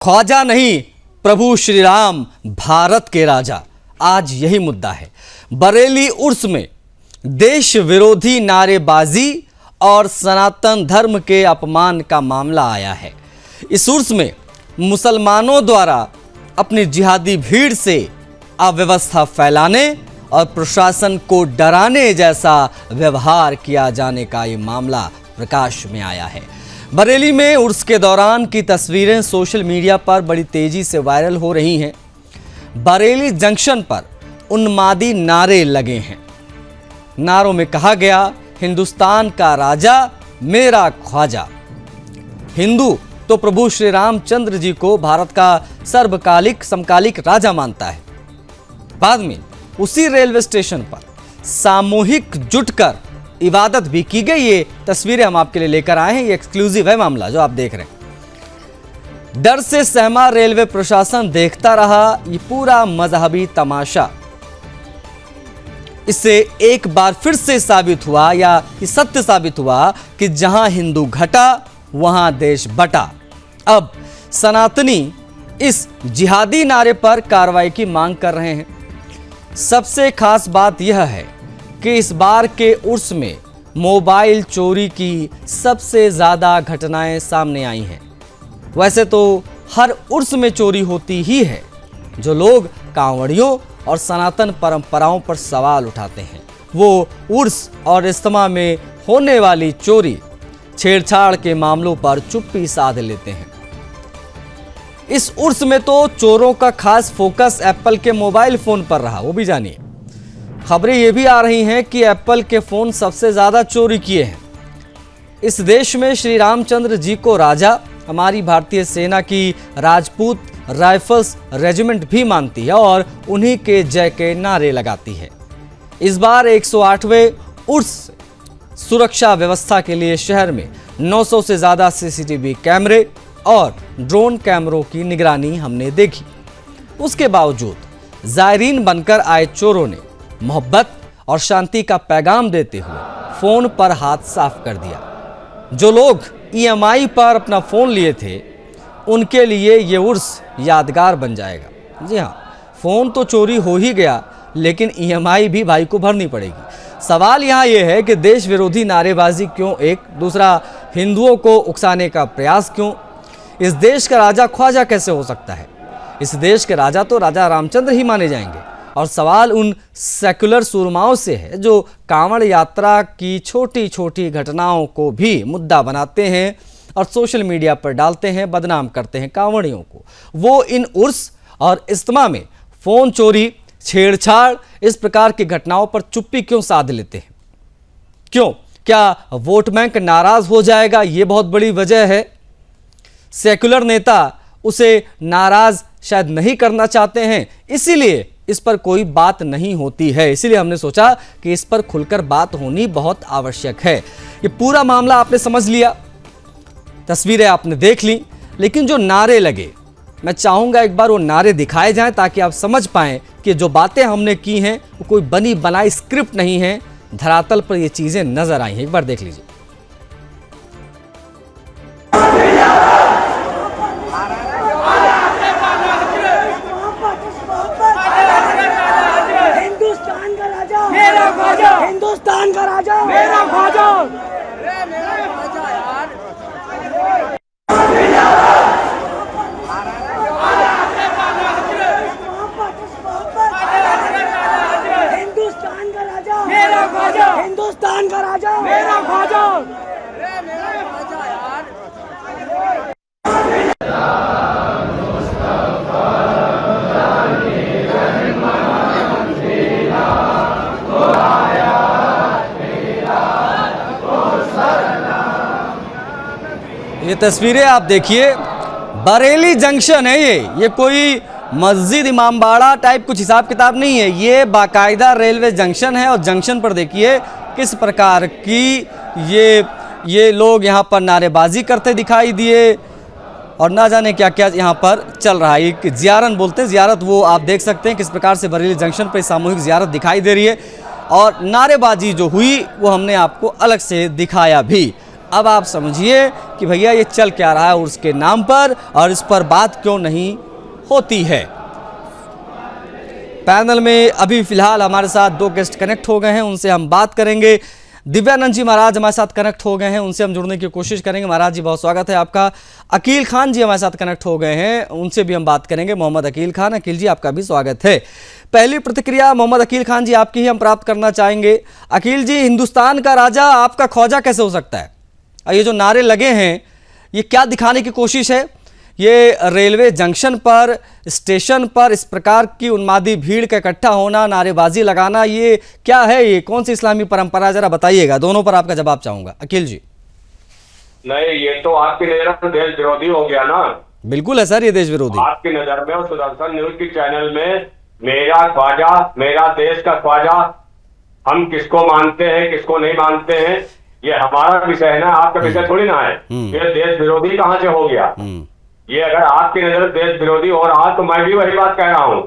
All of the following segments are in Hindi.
ख्वाजा नहीं, प्रभु श्री राम भारत के राजा, आज यही मुद्दा है। बरेली उर्स में देश विरोधी नारेबाजी और सनातन धर्म के अपमान का मामला आया है। इस उर्स में मुसलमानों द्वारा अपनी जिहादी भीड़ से अव्यवस्था फैलाने और प्रशासन को डराने जैसा व्यवहार किया जाने का ये मामला प्रकाश में आया है। बरेली में उर्स के दौरान की तस्वीरें सोशल मीडिया पर बड़ी तेजी से वायरल हो रही हैं। बरेली जंक्शन पर उन्मादी नारे लगे हैं। नारों में कहा गया, हिंदुस्तान का राजा मेरा ख्वाजा। हिंदू तो प्रभु श्री रामचंद्र जी को भारत का सर्वकालिक समकालिक राजा मानता है। बाद में उसी रेलवे स्टेशन पर सामूहिक जुटकर इबादत भी की गई। ये तस्वीरें हम आपके लिए लेकर आए हैं। ये एक्सक्लूसिव है मामला जो आप देख रहे हैं। डर से सहमा रेलवे प्रशासन देखता रहा ये पूरा मजहबी तमाशा। इससे एक बार फिर से साबित हुआ या ये सत्य साबित हुआ कि जहां हिंदू घटा वहां देश बटा। अब सनातनी इस जिहादी नारे पर कार्रवाई की मांग कर रहे हैं। सबसे खास बात यह है कि इस बार के उर्स में मोबाइल चोरी की सबसे ज़्यादा घटनाएं सामने आई हैं। वैसे तो हर उर्स में चोरी होती ही है। जो लोग कांवड़ियों और सनातन परंपराओं पर सवाल उठाते हैं वो उर्स और इज्तिमा में होने वाली चोरी छेड़छाड़ के मामलों पर चुप्पी साध लेते हैं। इस उर्स में तो चोरों का खास फोकस एप्पल के मोबाइल फोन पर रहा, वो भी जानिए। खबरें ये भी आ रही हैं कि एप्पल के फोन सबसे ज्यादा चोरी किए हैं। इस देश में श्री रामचंद्र जी को राजा हमारी भारतीय सेना की राजपूत राइफल्स रेजिमेंट भी मानती है और उन्हीं के जय के नारे लगाती है। इस बार 108वें उर्स सुरक्षा व्यवस्था के लिए शहर में 900 से ज्यादा सीसीटीवी कैमरे और ड्रोन कैमरों की निगरानी हमने देखी। उसके बावजूद जायरीन बनकर आए चोरों ने मोहब्बत और शांति का पैगाम देते हुए फोन पर हाथ साफ कर दिया। जो लोग ईएमआई पर अपना फोन लिए थे उनके लिए ये उर्स यादगार बन जाएगा। जी हाँ, फोन तो चोरी हो ही गया लेकिन ईएमआई भी भाई को भरनी पड़ेगी। सवाल यहाँ ये है कि देश विरोधी नारेबाजी क्यों, एक दूसरा हिंदुओं को उकसाने का प्रयास क्यों? इस देश का राजा ख्वाजा कैसे हो सकता है? इस देश के राजा तो राजा रामचंद्र ही माने जाएंगे। और सवाल उन सेकुलर सूरमाओं से है जो कांवड़ यात्रा की छोटी छोटी घटनाओं को भी मुद्दा बनाते हैं और सोशल मीडिया पर डालते हैं, बदनाम करते हैं कांवड़ियों को। वो इन उर्स और इज्तिमा में फोन चोरी, छेड़छाड़, इस प्रकार की घटनाओं पर चुप्पी क्यों साध लेते हैं? क्यों? क्या वोट बैंक नाराज हो जाएगा? ये बहुत बड़ी वजह है। सेकुलर नेता उसे नाराज शायद नहीं करना चाहते हैं, इसीलिए इस पर कोई बात नहीं होती है। इसीलिए हमने सोचा कि इस पर खुलकर बात होनी बहुत आवश्यक है। ये पूरा मामला आपने समझ लिया, तस्वीरें आपने देख ली, लेकिन जो नारे लगे, मैं चाहूंगा एक बार वो नारे दिखाए जाएं ताकि आप समझ पाएं कि जो बातें हमने की हैं वो कोई बनी बनाई स्क्रिप्ट नहीं है। धरातल पर ये चीजें नजर आई हैं। एक बार देख लीजिए। हिंदुस्तान का राजा मेरा ख्वाजा। हिंदुस्तान का राजा मेरा ख्वाजा। हिंदुस्तान का राजा मेरा ख्वाजा। ये तस्वीरें आप देखिए, बरेली जंक्शन है ये कोई मस्जिद इमामबाड़ा टाइप कुछ हिसाब किताब नहीं है। ये बाकायदा रेलवे जंक्शन है और जंक्शन पर देखिए किस प्रकार की ये लोग यहाँ पर नारेबाजी करते दिखाई दिए और ना जाने क्या क्या यहाँ पर चल रहा है। एक ज़ियारत बोलते हैं, ज़ियारत, वो आप देख सकते हैं किस प्रकार से बरेली जंक्शन पर सामूहिक ज़ियारत दिखाई दे रही है और नारेबाजी जो हुई वो हमने आपको अलग से दिखाया भी। अब आप समझिए कि भैया ये चल क्या रहा है उर्स के नाम पर और इस पर बात क्यों नहीं होती है। पैनल में अभी फिलहाल हमारे साथ दो गेस्ट कनेक्ट हो गए हैं, उनसे हम बात करेंगे। दिव्यानंद जी महाराज हमारे साथ कनेक्ट हो गए हैं, उनसे हम जुड़ने की कोशिश करेंगे। महाराज जी बहुत स्वागत है आपका। अकील खान जी हमारे साथ कनेक्ट हो गए हैं, उनसे भी हम बात करेंगे। मोहम्मद अकील खान, अकील जी आपका भी स्वागत है। पहली प्रतिक्रिया मोहम्मद अकील खान जी आपकी ही हम प्राप्त करना चाहेंगे। अकील जी, हिंदुस्तान का राजा आपका ख्वाजा कैसे हो सकता है? और ये जो नारे लगे हैं ये क्या दिखाने की कोशिश है? ये रेलवे जंक्शन पर, स्टेशन पर इस प्रकार की उन्मादी भीड़ का इकट्ठा होना, नारेबाजी लगाना, ये क्या है? ये कौन सी इस्लामी परंपरा, जरा बताइएगा। दोनों पर आपका जवाब चाहूंगा। अकील जी। नहीं, ये तो आपकी नजर में देश विरोधी हो गया ना। बिल्कुल है सर, ये देश विरोधी आपकी नजर में। और सुदर्शन न्यूज की चैनल में मेरा ख्वाजा, मेरा देश का ख्वाजा, हम किसको मानते हैं किसको नहीं मानते हैं ये हमारा विषय है ना, आपका विषय थोड़ी ना है। ये देश विरोधी कहाँ से हो गया? ये अगर आपकी नजर में देश विरोधी हो रहा तो मैं भी वही बात कह रहा हूँ।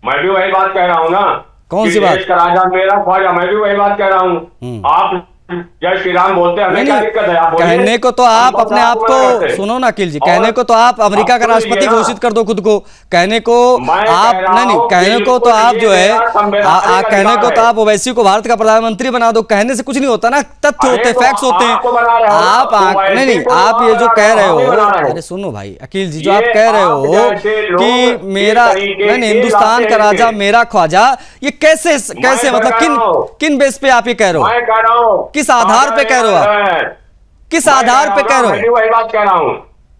मैं भी वही बात कह रहा हूँ ना। कौन सी बात? देश का राजा मेरा ख्वाजा, मैं भी वही बात कह रहा हूँ। आप जय श्री राम बोलते हैं, हमें क्या दिक्कत है? आप कहने को तो आप अपने आप को, सुनो ना अकील जी, कहने को तो आप अमेरिका का राष्ट्रपति घोषित कर दो खुद को। कहने को आप नहीं, कहने को तो आप जो है कहने को तो आप ओवैसी को भारत का प्रधानमंत्री बना दो। कहने से कुछ नहीं होता ना, तथ्य होते, फैक्ट्स होते हैं। आप नहीं, आप ये जो कह रहे हो, अरे सुनो भाई अकील जी, जो आप कह रहे हो कि मेरा नहीं, हिंदुस्तान का राजा मेरा ख्वाजा, ये कैसे मतलब किन बेस पे आप ये कह रहे हो? किस आधार पे कह रहे हो आप? किस आधार पे कह रहे हो? वही बात कह रहा हूँ।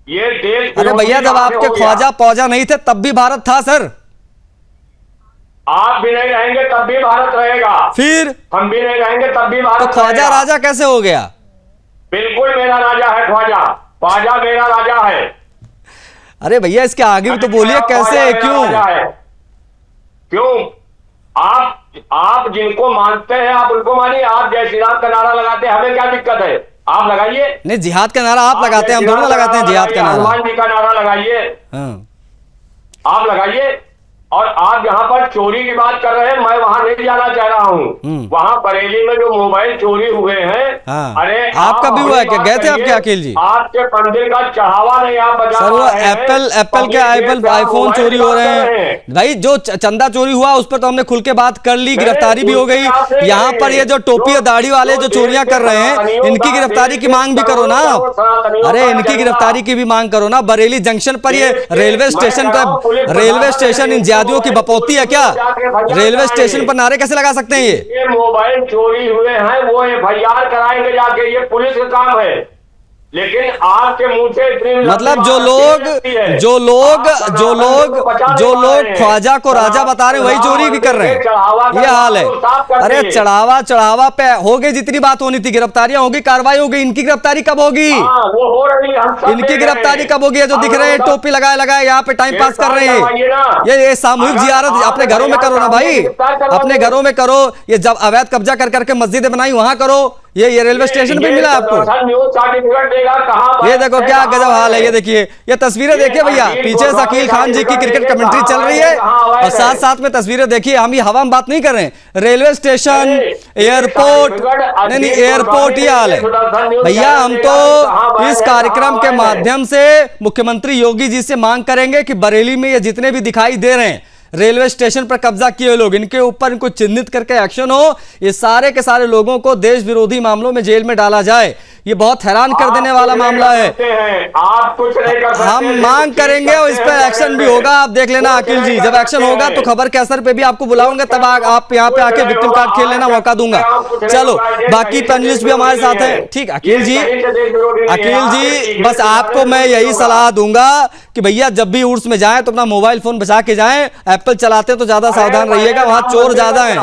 ये देश, अरे भैया, जब आपके ख्वाजा पौजा नहीं थे तब भी भारत था सर। आप भी नहीं रहेंगे तब भी भारत रहेगा। फिर हम भी नहीं रहेंगे तब भी भारत तो ख्वाजा राजा कैसे हो गया? बिल्कुल मेरा राजा है ख्वाजा, ख्वाजा मेरा राजा है। अरे भैया, इसके आगे भी तो बोलिए कैसे है, क्यों? आप जिनको मानते हैं आप उनको मानिए। आप जय श्री राम का नारा लगाते हैं, हमें क्या दिक्कत है? आप लगाइए। नहीं, जिहाद का नारा आप लगाते हैं, हम दोनों लगाते हैं जिहाद का नारा। हनुमान जी का नारा लगाइए। आप लगाइए। और आप यहाँ पर चोरी की बात कर रहे हैं, मैं वहां नहीं जाना चाह रहा हूँ। वहां बरेली में जो मोबाइल चोरी हुए हैं, अरे आपका भी हुआ है क्या? गए थे आप क्या अकील जी? आपके मंदिर का चढ़ावा नहीं आप बजा सर, वो एप्पल के आईफोन चोरी हो रहे हैं भाई। जो चंदा चोरी हुआ उस पर तो हमने खुल के बात कर ली, गिरफ्तारी भी हो गई। यहाँ पर ये जो टोपी और दाढ़ी वाले जो चोरियां कर रहे हैं, इनकी गिरफ्तारी की मांग भी करो ना। अरे इनकी गिरफ्तारी की भी मांग करो ना। बरेली जंक्शन पर, ये रेलवे स्टेशन पर, रेलवे स्टेशन जिहादियों की बपौती है क्या? रेलवे स्टेशन पर नारे कैसे लगा सकते हैं? ये मोबाइल चोरी हुए हैं, वो एफआईआर कराएंगे जाके, ये पुलिस का काम है। लेकिन आपके मुंह से इतनी मतलब जो लोग ख्वाजा को राजा बता रहे हैं वही चोरी भी कर रहे हैं, ये हाल है। अरे चढ़ावा पे हो गई, जितनी बात होनी थी, गिरफ्तारियां होगी, कार्रवाई होगी। इनकी गिरफ्तारी कब होगी? वो हो रही है। इनकी गिरफ्तारी कब होगी? जो दिख रहे हैं टोपी लगाए यहाँ पे टाइम पास कर रहे हैं, ये सामूहिक जियारत अपने घरों में करो ना भाई, अपने घरों में करो। ये जब अवैध कब्जा कर करके मस्जिदें बनाई वहां करो। ये रेलवे स्टेशन पे मिला आपको? ये देखो क्या गजब हाल है। ये देखिए, ये तस्वीरें देखिए भैया, पीछे से अकील खान जी की क्रिकेट कमेंट्री चल रही है और साथ साथ में तस्वीरें देखिए। हम ये हवा में बात नहीं कर रहे हैं, रेलवे स्टेशन, एयरपोर्ट, नहीं एयरपोर्ट, ये हाल है भैया। हम तो इस कार्यक्रम के माध्यम से मुख्यमंत्री योगी जी से मांग करेंगे कि बरेली में ये जितने भी दिखाई दे रहे हैं रेलवे स्टेशन पर कब्जा किए लोग, इनके ऊपर इनको चिन्हित करके एक्शन हो। ये सारे के सारे लोगों को देश विरोधी मामलों में जेल में डाला जाए। ये बहुत हैरान कर देने वाला मामला है। आप कुछ नहीं कर सकते। हम मांग करेंगे और इस पर एक्शन भी होगा, आप देख लेना अकील जी। जब एक्शन होगा तो खबर के असर पे भी आपको बुलाऊंगा, तब आप यहाँ पे आके विक्टिम कार्ड खेल लेना, मौका दूंगा। चलो, बाकी पैनलिस्ट भी हमारे साथ हैं। ठीक अकील जी, बस आपको मैं यही सलाह दूंगा कि भैया जब भी उर्स में जाएं तो अपना मोबाइल फोन बचा के जाएं। एप्पल चलाते तो ज्यादा सावधान रहिएगा, वहां चोर ज्यादा हैं,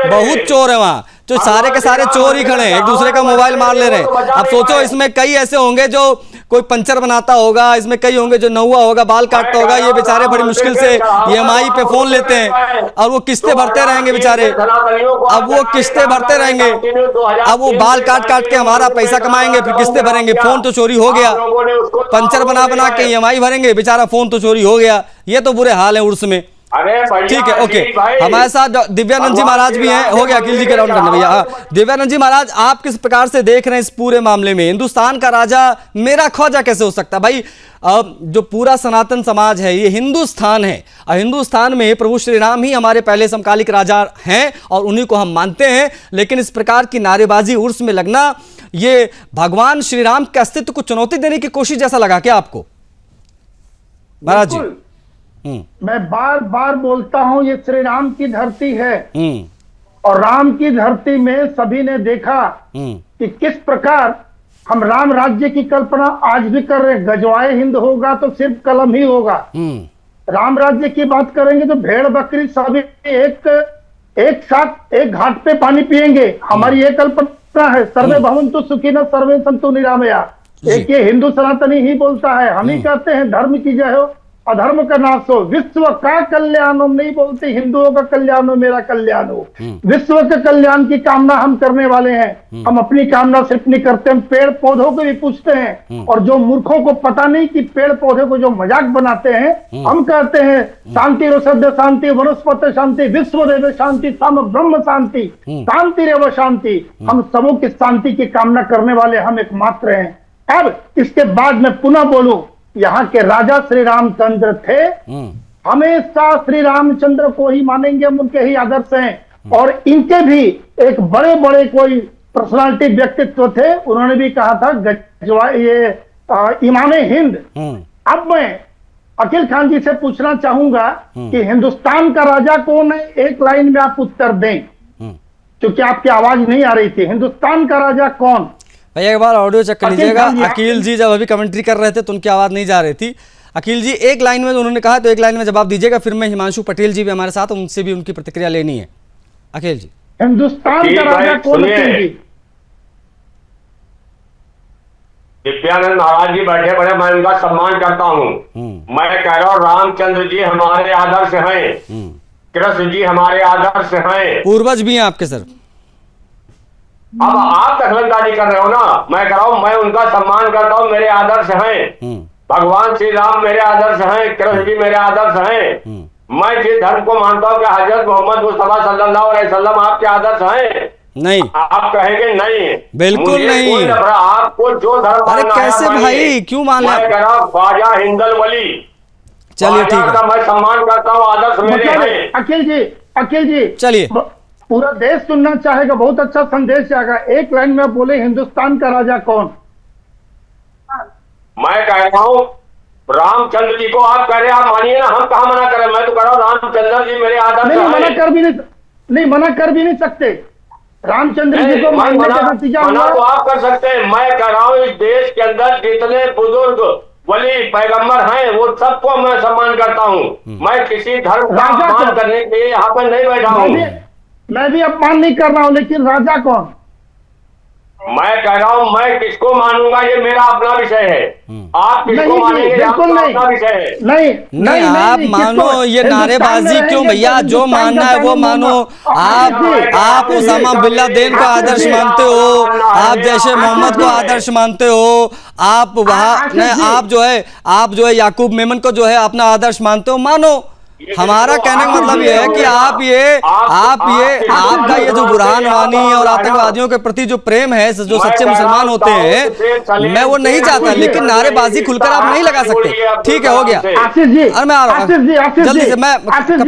बहुत चोर है वहां। जो सारे के सारे चोर ही खड़े हैं, एक दूसरे का मोबाइल मार ले रहे हैं। अब सोचो, इसमें कई ऐसे होंगे जो कोई पंचर बनाता होगा, इसमें कई होंगे जो नौवा होगा, बाल काटता होगा। ये बेचारे बड़ी मुश्किल से EMI पे फोन लेते हैं और वो किस्तें भरते रहेंगे बेचारे। अब वो किस्तें भरते रहेंगे, अब वो बाल काट काट के हमारा पैसा कमाएंगे, फिर किस्तें भरेंगे। फोन तो चोरी हो गया, पंचर बना बना के EMI भरेंगे, बेचारा फोन तो चोरी हो गया। ये तो बुरे हाल है उर्स में। अरे भैया, ठीक है, ओके। अखिल भाई, हमारे साथ दिव्यानंद जी महाराज भी हैं। हो गया अखिल जी के राउंड करना भैया। हाँ, दिव्यानंद जी महाराज, आप किस प्रकार से देख रहे हैं इस पूरे मामले में? हिंदुस्तान का राजा मेरा ख्वाजा कैसे हो सकता है भाई? अब जो पूरा सनातन समाज है ये हिंदुस्तान है, और हिंदुस्तान में प्रभु श्री राम ही हमारे पहले समकालिक राजा हैं और उन्हीं को हम मानते हैं। लेकिन इस प्रकार की नारेबाजी उर्स में लगना, ये भगवान श्री राम के अस्तित्व को चुनौती देने की कोशिश जैसा लगा क्या आपको महाराज जी? मैं बार बार बोलता हूं, ये श्री राम की धरती है और राम की धरती में सभी ने देखा कि किस प्रकार हम राम राज्य की कल्पना आज भी कर रहे हैं। गजवाए हिंद होगा तो सिर्फ कलम ही होगा। राम राज्य की बात करेंगे तो भेड़ बकरी सभी एक साथ एक घाट पे पानी पिएंगे। हमारी ये कल्पना है, सर्वे भवन्तु सुखिनः सर्वे सन्तु निरामया। एक ये हिंदू सनातनी ही बोलता है। हम ही कहते हैं धर्म की जय हो अधर्म का नाश हो, विश्व का कल्याण हो। नहीं बोलते हिंदुओं का कल्याण हो, मेरा कल्याण हो। विश्व के कल्याण की कामना हम करने वाले हैं। हम अपनी कामना सिर्फ नहीं करते, हम पेड़ पौधों को भी पूछते हैं। और जो मूर्खों को पता नहीं कि पेड़ पौधे को जो मजाक बनाते हैं, हम कहते हैं शांति रोषध्य शांति वनस्पति शांति विश्व देव शांति सम ब्रह्म शांति शांति रेव शांति। हम सबों की शांति की कामना करने वाले हम एकमात्र हैं। अब इसके बाद मैं पुनः बोलूं, यहाँ के राजा श्री रामचंद्र थे। हमेशा श्री रामचंद्र को ही मानेंगे, हम उनके ही आदर्श हैं। और इनके भी एक बड़े बड़े कोई पर्सनालिटी व्यक्तित्व थे, उन्होंने भी कहा था इमामे हिंद। अब मैं अखिल खान जी से पूछना चाहूंगा कि हिंदुस्तान का राजा कौन है? एक लाइन में आप उत्तर दें, क्योंकि आपकी आवाज नहीं आ रही थी। हिंदुस्तान का राजा कौन? भैया एक बार ऑडियो चेक कर लीजिएगा। अखिल जी जब अभी कमेंट्री कर रहे थे तो उनकी आवाज नहीं जा रही थी। अखिल जी एक लाइन में उन्होंने कहा, तो एक लाइन में जवाब दीजिएगा। फिर मैं हिमांशु पटेल जी भी हमारे साथ, उनसे भी उनकी प्रतिक्रिया लेनी है। अखिल जी, हिंदुस्तान का राजा कौन है? दिव्यानंद महाराज जी बैठे बड़े, मैं उनका सम्मान करता हूँ। मैं कह रहा हूँ रामचंद्र जी हमारे आदर्श हैं, कृष्ण जी हमारे आदर्श हैं, पूर्वज भी हैं आपके सर। अब आप दखलंदाजी कर रहे हो ना। मैं कह रहा हूं मैं उनका सम्मान करता हूं, मेरे आदर्श हैं। भगवान श्री राम मेरे आदर्श हैं, कृष्ण जी मेरे आदर्श हैं। मैं जिस धर्म को मानता हूं कि हजरत मोहम्मद मुस्तफा सल्लल्लाहु अलैहि वसल्लम आपके आदर्श हैं। नहीं, आप कहेंगे नहीं, बिल्कुल नहीं। आपको जो धर्म, अरे कैसे भाई, क्यों मान रहे? मैं कह रहा हूं ख्वाजा हिंदल वली, चलिए ठीक है, मैं सम्मान करता हूँ, आदर्श मेरे हैं। अखिल जी चलिए। पूरा देश सुनना चाहेगा, बहुत अच्छा संदेश जाएगा। एक लाइन में बोले हिंदुस्तान का राजा कौन? मैं कह रहा हूँ रामचंद्र जी को। आप कह रहे हैं, आप मानिए ना, हम कहाँ मना करें। मैं तो कह रहा हूँ रामचंद्र जी मेरे आदर्श हैं। मना कर भी नहीं सकते। रामचंद्र जी को मानने का नतीजा मना तो आप कर सकते हैं। मैं कह रहा हूँ इस देश के अंदर जितने बुजुर्ग वली पैगंबर हैं वो सबको मैं सम्मान करता हूँ। मैं किसी धर्म का अपमान करने के लिए यहाँ पर नहीं बैठा हूँ। मैं भी अपमान नहीं कर रहा हूं, लेकिन राजा कौन? मैं कह रहा हूं मैं किसको मानूंगा ये मेरा अपना विषय है। आप किसको मानेंगे बिल्कुल नहीं, अपना विषय है। नहीं, आप मानो, ये नारेबाजी क्यों भैया? जो मानना है वो मानो। आप उसामा बिन लादेन को आदर्श मानते हो, आप जैसे मोहम्मद को आदर्श मानते हो, आप वहां आप जो है याकूब मेमन को जो है अपना आदर्श मानते हो, मानो। हमारा कहने का मतलब ये है कि आपका ये जो बुरहान वानी और आतंकवादियों के प्रति जो प्रेम है, जो सच्चे मुसलमान होते हैं, मैं वो नहीं चाहता, लेकिन नारेबाजी खुलकर आप नहीं लगा सकते। ठीक है, हो गया। आशीष जी, और मैं आ रहा हूँ जल्दी से। आशीष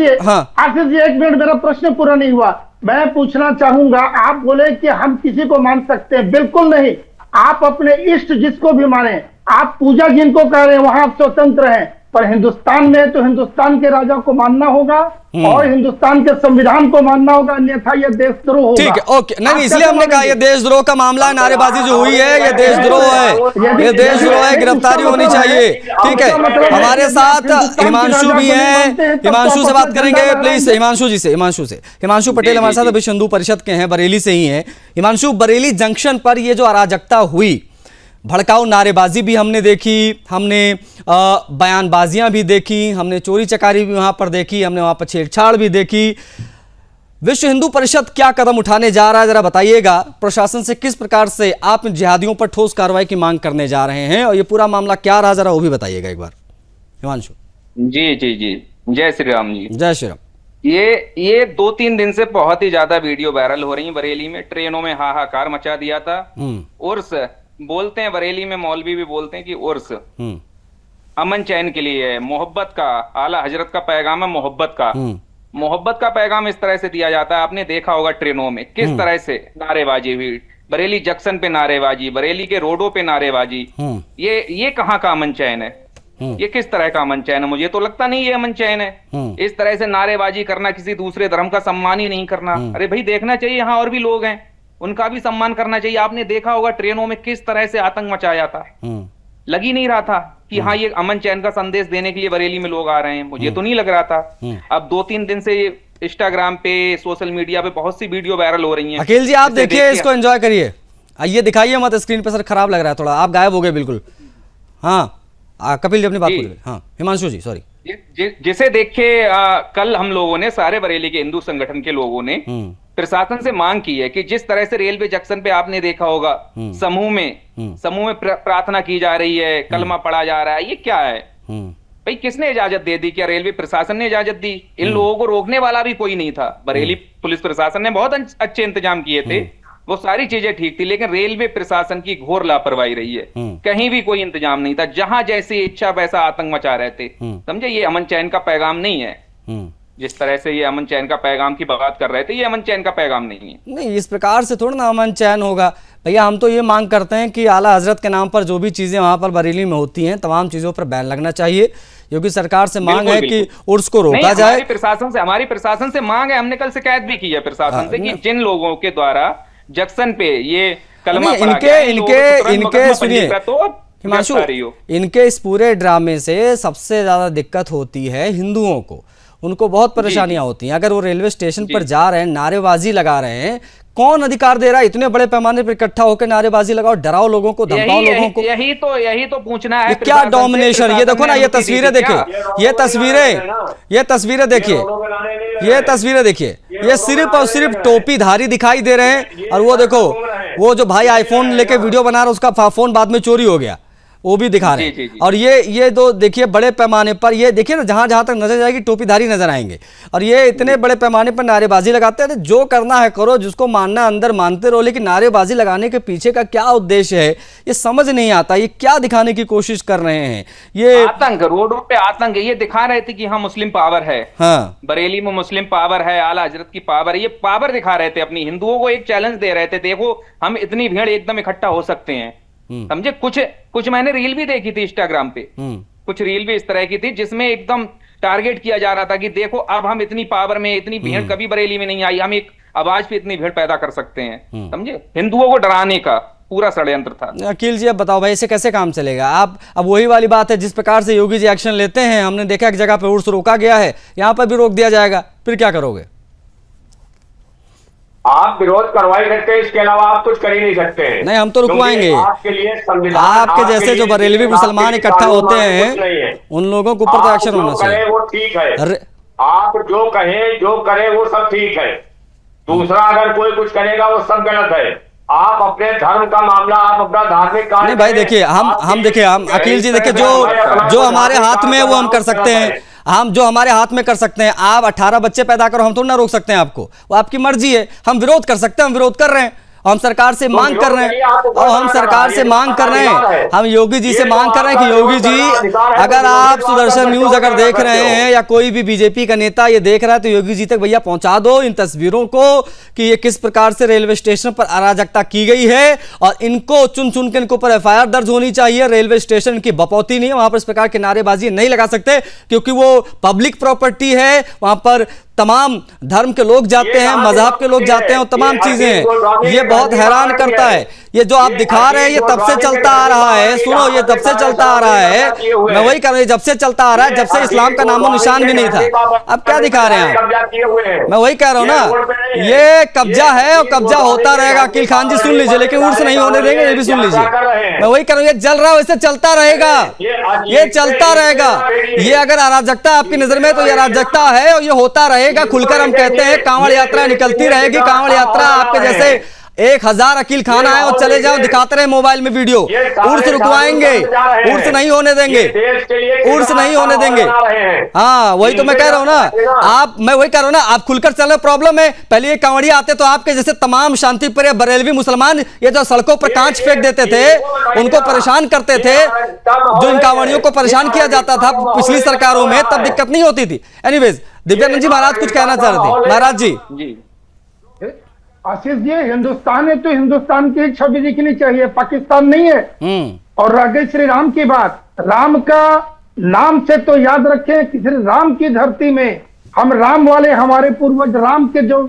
जी एक मिनट, मेरा प्रश्न पूरा नहीं हुआ। मैं पूछना चाहूंगा, आप बोले कि हम किसी को मान सकते हैं, बिल्कुल नहीं। आप अपने इष्ट जिसको भी माने, आप पूजा जिनको कह रहे हैं वहां आप स्वतंत्र हैं, पर हिंदुस्तान में तो हिंदुस्तान के राजा को मानना होगा और हिंदुस्तान के संविधान को मानना होगा, अन्यथा यह देशद्रोह होगा। ठीक है, ओके। नहीं, इसलिए हमने कहा ये देशद्रोह का मामला है। नारेबाजी जो हुई है ये देशद्रोह है, ये देशद्रोह है, गिरफ्तारी होनी चाहिए। ठीक है, हमारे साथ हिमांशु भी हैं, हिमांशु से बात करेंगे प्लीज। हिमांशु पटेल हमारे साथ विश्व हिंदू परिषद के हैं, बरेली से ही हैं। हिमांशु, बरेली जंक्शन पर ये जो अराजकता हुई, भड़काऊ नारेबाजी भी हमने देखी, हमने बयानबाजियां भी देखी, हमने चोरी चकारी भी वहां पर देखी, हमने वहां पर छेड़छाड़ भी देखी। विश्व हिंदू परिषद क्या कदम उठाने जा रहा है, जरा बताइएगा। प्रशासन से किस प्रकार से आप जिहादियों पर ठोस कार्रवाई की मांग करने जा रहे हैं और ये पूरा मामला क्या रहा, जरा वो भी बताइएगा एक बार हिमांशु। जी जी जी, जय श्री राम जी। जय श्री राम। ये 2-3 दिन से बहुत ही ज्यादा वीडियो वायरल हो रही है। बरेली में ट्रेनों में हाहाकार मचा दिया था। उर्स बोलते हैं, बरेली में मौलवी भी बोलते हैं कि उर्स अमन चैन के लिए है, मोहब्बत का, आला हजरत का पैगाम है मोहब्बत का। मोहब्बत का पैगाम इस तरह से दिया जाता है। आपने देखा होगा ट्रेनों में किस तरह से नारेबाजी हुई, बरेली जंक्शन पे नारेबाजी, बरेली के रोडों पे नारेबाजी। ये कहाँ का अमन चैन है? ये किस तरह का अमन चैन है? मुझे तो लगता नहीं ये अमन चैन है। इस तरह से नारेबाजी करना, किसी दूसरे धर्म का सम्मान ही नहीं करना। अरे भाई देखना चाहिए, यहाँ और भी लोग हैं, उनका भी सम्मान करना चाहिए। आपने देखा होगा ट्रेनों में किस तरह से आतंक मचाया था। लग ही नहीं रहा था कि हाँ ये अमन चैन का संदेश देने के लिए बरेली में लोग आ रहे हैं। मुझे तो नहीं लग रहा था। अब 2-3 दिन से इंस्टाग्राम पे, सोशल मीडिया पे बहुत सी वीडियो वायरल हो रही हैं। अखिल जी आप देखिए, इसको एंजॉय करिए। ये दिखाइए मत स्क्रीन पे, सर खराब लग रहा है थोड़ा, आप गायब हो गए बिल्कुल। हाँ कपिल जी अपनी बात बोलिए। हाँ हिमांशु जी सॉरी। जिसे देख के कल हम लोगों ने, सारे बरेली के हिंदू संगठन के लोगों ने प्रशासन से मांग की है कि जिस तरह से रेलवे जंक्शन पे आपने देखा होगा समूह में प्रार्थना की जा रही है, कलमा पढ़ा जा रहा है, ये क्या है भाई? किसने इजाजत दे दी? क्या रेलवे प्रशासन ने इजाजत दी? इन लोगों को रोकने वाला भी कोई नहीं था। बरेली पुलिस प्रशासन ने बहुत अच्छे इंतजाम किए थे, वो सारी चीजें ठीक थी, लेकिन रेलवे प्रशासन की घोर लापरवाही रही है। कहीं भी कोई इंतजाम नहीं था, जहां जैसी इच्छा वैसा आतंक मचा रहे थे। समझे? ये अमन चैन का पैगाम नहीं है। जिस तरह से ये अमन चैन का पैगाम की बात कर रहे थे, ये अमन चैन का पैगाम नहीं है। नहीं, इस प्रकार से थोड़ा ना अमन चैन होगा भैया। हम तो ये मांग करते हैं कि आला हजरत के नाम पर जो भी चीजें वहां पर बरेली में होती हैं, तमाम चीजों पर बैन लगना चाहिए। योगी सरकार से मांग है कि उर्स को रोका जाए। हमारी प्रशासन से मांग है, हमने कल शिकायत भी की है प्रशासन से कि जिन लोगों के द्वारा जंक्शन पे ये कलमा पढ़ा गया, इनके सुनिए हिमांशु, इनके इस पूरे ड्रामे से सबसे ज्यादा दिक्कत होती है हिंदुओं को। उनको बहुत परेशानियां होती हैं। अगर वो रेलवे स्टेशन पर जा रहे हैं, नारेबाजी लगा रहे हैं, कौन अधिकार दे रहा है इतने बड़े पैमाने पर इकट्ठा होकर नारेबाजी लगाओ, डराओ लोगों को, धमकाओ लोगों को? यही तो पूछना है। क्या डोमिनेशन? ये देखो ना, ये तस्वीरें देखिए, ये तस्वीरें देखिए, ये तस्वीरें देखिए, ये सिर्फ और सिर्फ टोपीधारी दिखाई दे रहे हैं। और वो देखो, वो जो भाई आईफोन लेके वीडियो बना रहा है, उसका फोन बाद में चोरी हो गया, वो भी दिखा रहे हैं। और ये दो देखिए बड़े पैमाने पर, ये देखिए ना, जहां जहां तक नजर जाएगी टोपीधारी नजर आएंगे। और ये इतने बड़े पैमाने पर नारेबाजी लगाते हैं। जो करना है करो, जिसको मानना अंदर मानते रहो, लेकिन नारेबाजी लगाने के पीछे का क्या उद्देश्य है ये समझ नहीं आता। ये क्या दिखाने की कोशिश कर रहे हैं? ये आतंक, रोडों पे आतंक। ये दिखा रहे थे कि हाँ मुस्लिम पावर है, हाँ बरेली में मुस्लिम पावर है, आला हजरत की पावर है। ये पावर दिखा रहे थे अपनी, हिंदुओं को एक चैलेंज दे रहे थे, देखो हम इतनी भीड़ एकदम इकट्ठा हो सकते हैं। समझे? कुछ मैंने रील भी देखी थी इंस्टाग्राम पे, कुछ रील भी इस तरह की थी जिसमें एकदम टारगेट किया जा रहा था कि देखो अब हम इतनी पावर में, इतनी भीड़ कभी बरेली में नहीं आई, हम एक आवाज पे इतनी भीड़ पैदा कर सकते हैं। समझे? हिंदुओं को डराने का पूरा षड्यंत्र था। अखिल जी अब बताओ भाई, इसे कैसे काम चलेगा? आप अब वही वाली बात है, जिस प्रकार से योगी जी एक्शन लेते हैं, हमने देखा एक जगह पे उर्स रोका गया है, यहाँ पर भी रोक दिया जाएगा, फिर क्या करोगे? आप विरोध करवाई सकते हैं, इसके अलावा आप कुछ कर ही नहीं सकते हैं। नहीं, हम तो रुकवाएंगे। आपके लिए संविधान, आपके जैसे जो बरेलवी मुसलमान इकट्ठा होते हैं, उन लोगों के ऊपर तो एक्शन होना चाहिए। वो ठीक है, आप जो कहें जो करें वो सब ठीक है। दूसरा अगर कोई कुछ करेगा वो सब गलत है। आप अपने धर्म का मामला, आप अपना धार्मिक कार्य। नहीं भाई देखिए, हम अखिल जी देखिए, जो हमारे हाथ में है वो हम कर सकते हैं। हम जो हमारे हाथ में कर सकते हैं, आप 18 बच्चे पैदा करो, हम तो ना रोक सकते हैं आपको, वो आपकी मर्जी है। हम विरोध कर सकते हैं, हम विरोध कर रहे हैं, हम सरकार से मांग कर रहे हैं, और हम सरकार से मांग कर रहे हैं, हम योगी जी से मांग कर रहे हैं कि योगी जी अगर आप सुदर्शन न्यूज अगर देख रहे हैं या कोई भी बीजेपी का नेता ये देख रहा है, तो योगी जी तक भैया पहुंचा दो इन तस्वीरों को कि ये किस प्रकार से रेलवे स्टेशन पर अराजकता की गई है। और इनको चुन चुन के इनके ऊपर FIR दर्ज होनी चाहिए। रेलवे स्टेशन की बपौती नहीं है, वहां पर इस प्रकार के नारेबाजी नहीं लगा सकते, क्योंकि वो पब्लिक प्रॉपर्टी है। वहां पर तमाम धर्म के लोग जाते हैं, मजहब के लोग जाते हैं, और तमाम चीजें हैं। ये बहुत हैरान करता है। ये जो आप दिखा रहे हैं ये तब से चलता आ रहा है। सुनो, ये तब से चलता आ रहा है, मैं वही कर रही, जब से चलता आ रहा है, जब से इस्लाम का नामो निशान भी नहीं था। अब क्या दिखा रहे हैं आप? मैं वही कह रहा हूं ना, ये कब्जा है और कब्जा होता रहेगा। अकील खान जी सुन लीजिए, लेकिन उर्स नहीं होने देंगे, ये भी सुन लीजिए। मैं वही कह रहा हूं, ये जल रहा है वैसे चलता रहेगा, ये चलता रहेगा। ये अगर अराजकता आपकी नजर में, तो ये अराजकता है और ये होता रहेगा। खुलकर हम कहते हैं, कांवड़ यात्रा निकलती रहेगी, कांवड़ यात्रा आपके जैसे 1000 अकील खान आए और चले जाओ, दिखाते रहे मोबाइल में वीडियो। उर्स रुकवाएंगे, उर्स नहीं होने देंगे, उर्स नहीं होने देंगे। हाँ वही तो मैं कह रहा हूँ ना, मैं वही कह रहा हूँ ना, आप खुलकर चल रहे, प्रॉब्लम है। पहले ये कांवड़िया आते तो आपके जैसे तमाम शांतिप्रिय बरेलवी मुसलमान ये जो सड़कों पर कांच फेंक देते थे, उनको परेशान करते थे, जो इन कांवड़ियों को परेशान किया जाता था पिछली सरकारों में, तब दिक्कत नहीं होती थी। एनीवेज, दिव्यानंद जी महाराज कुछ कहना चाह रहे थे। महाराज जी। आशीष जी, हिंदुस्तान है तो हिंदुस्तान की एक छवि दिखनी चाहिए, पाकिस्तान नहीं है। और रह गई श्री राम की बात, राम का नाम से तो याद रखें कि श्री राम की धरती में हम राम वाले, हमारे पूर्वज राम के जो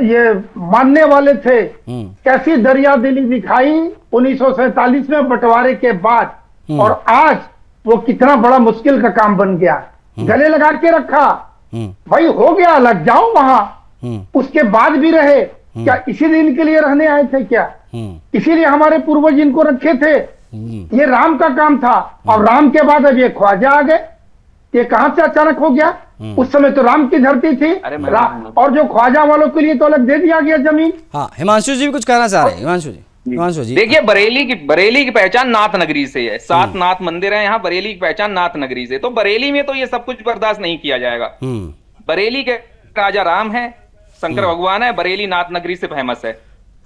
ये मानने वाले थे, कैसी दरिया दिली दिखाई 1947 में बंटवारे के बाद, और आज वो कितना बड़ा मुश्किल का काम बन गया। गले लगा के रखा, भाई हो गया, लग जाओ वहां। उसके बाद भी रहे क्या? इसी दिन के लिए रहने आए थे क्या? इसीलिए हमारे पूर्वज इनको रखे थे। ये राम का काम था, और राम के बाद अब ये ख्वाजा आ गए। ये कहां से अचानक हो गया? उस समय तो राम की धरती थी, और जो ख्वाजा वालों के लिए तो अलग दे दिया गया जमीन। हाँ, हिमांशु जी भी कुछ कहना चाह रहे हैं। हिमांशु जी देखिए, बरेली की पहचान नाथ नगरी से है। 7 नाथ मंदिर है यहाँ। बरेली की पहचान नाथ नगरी से, तो बरेली में तो ये सब कुछ बर्दाश्त नहीं किया जाएगा। बरेली के राजा राम है, शंकर भगवान है, बरेली नाथ नगरी से फेमस है,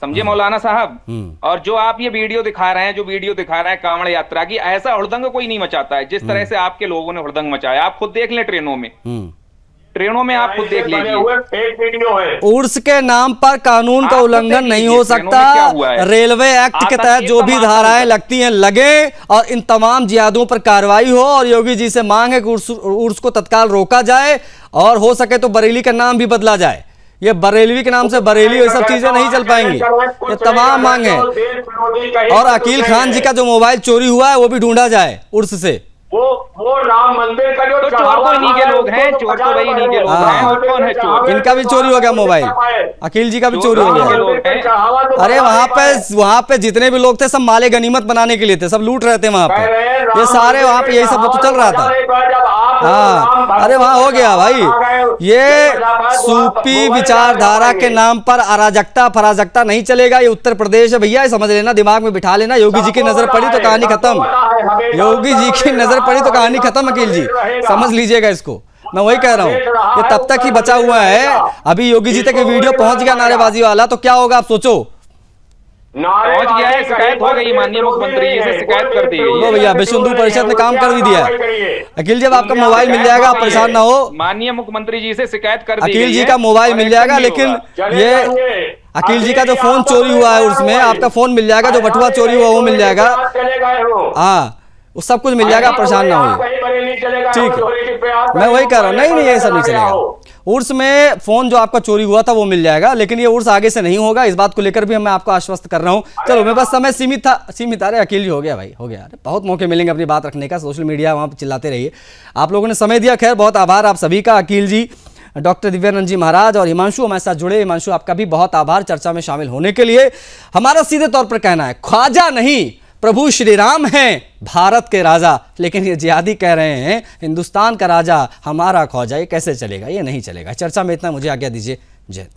समझे मौलाना साहब। और जो आप ये वीडियो दिखा रहे हैं, कांवड़ यात्रा की, ऐसा हुड़दंग कोई नहीं मचाता है जिस तरह से आपके लोगों ने हुड़दंग मचाया। आप खुद देख लें, ट्रेनों में आप खुद देख लीजिए। उर्स के नाम पर कानून का उल्लंघन नहीं हो सकता। रेलवे एक्ट के तहत जो भी धाराएं लगती हैं लगे, और इन तमाम जिहादियों पर कार्रवाई हो। और योगी जी से मांग है कि उर्स को तत्काल रोका जाए, और हो सके तो बरेली का नाम भी बदला जाए। ये बरेलवी के नाम से बरेली, ये सब चीजें नहीं चल पाएंगी। ये तमाम मांग है। और अकील खान जी का जो मोबाइल चोरी हुआ है वो भी ढूंढा जाए उर्स से। वो राम मंदिर का जो चोर तो इन्हीं के लोग हैं, चोर तो भाई इन्हीं के लोग हैं। और कौन है चोर? इनका भी चोरी हो गया मोबाइल, अकील जी का भी चोरी हो गया। अरे वहां पे जितने भी लोग थे सब माले गनीमत बनाने के लिए थे, सब लूट रहे थे वहां पे। ये सारे वहां पे यही सब तो चल रहा था। हाँ, अरे वहां हो गया भाई। ये सूफी विचारधारा के नाम पर अराजकता फराजकता नहीं चलेगा। ये उत्तर प्रदेश है भैया, समझ लेना, दिमाग में बिठा लेना। योगी जी की नजर पड़ी तो कहानी खत्म। योगी जी की नजर पड़ी तो कहानी खत्म। अकील जी समझ लीजिएगा इसको, मैं वही कह रहा हूँ। ये तब तक ही बचा हुआ है। अभी योगी जी तक ये वीडियो पहुंच गया नारेबाजी वाला, तो क्या होगा आप सोचो। पहुंच गया है, शिकायत हो गई, माननीय मुख्यमंत्री जी से शिकायत कर दी गई है। भैया विश्व हिंदू परिषद ने काम कर भी दिया है। अकील जब आपका मोबाइल मिल जाएगा, आप परेशान ना हो। माननीय मुख्यमंत्री जी से शिकायत कर दी गई है। अकील जी का मोबाइल मिल जाएगा, लेकिन ये अकील जी का जो फोन चोरी हुआ है उसमें आपका फोन मिल जाएगा, जो बटुआ चोरी हुआ वो मिल जाएगा। हाँ, वो सब कुछ मिल जाएगा, परेशान ना हो। ठीक है, मैं वही कह रहा हूँ। नहीं ये सब नहीं चलेगा। उर्स में फोन जो आपका चोरी हुआ था वो मिल जाएगा, लेकिन ये उर्स आगे से नहीं होगा। इस बात को लेकर भी मैं आपको आश्वस्त कर रहा हूँ। चलो, मेरे पास समय सीमित था। अरे अकील जी हो गया भाई, हो गया। अरे बहुत मौके मिलेंगे अपनी बात रखने का, सोशल मीडिया वहाँ पर चिल्लाते रहिए। आप लोगों ने समय दिया, खैर बहुत आभार आप सभी का। अकील जी, डॉक्टर दिव्यानंद जी महाराज और हिमांशु हमारे साथ जुड़े। हिमांशु, आपका भी बहुत आभार चर्चा में शामिल होने के लिए। हमारा सीधे तौर पर कहना है, ख्वाजा नहीं, प्रभु श्री राम हैं भारत के राजा। लेकिन ये जिहादी कह रहे हैं हिंदुस्तान का राजा हमारा ख्वाजा। ये कैसे चलेगा? ये नहीं चलेगा। चर्चा में इतना, मुझे आज्ञा दीजिए। जय।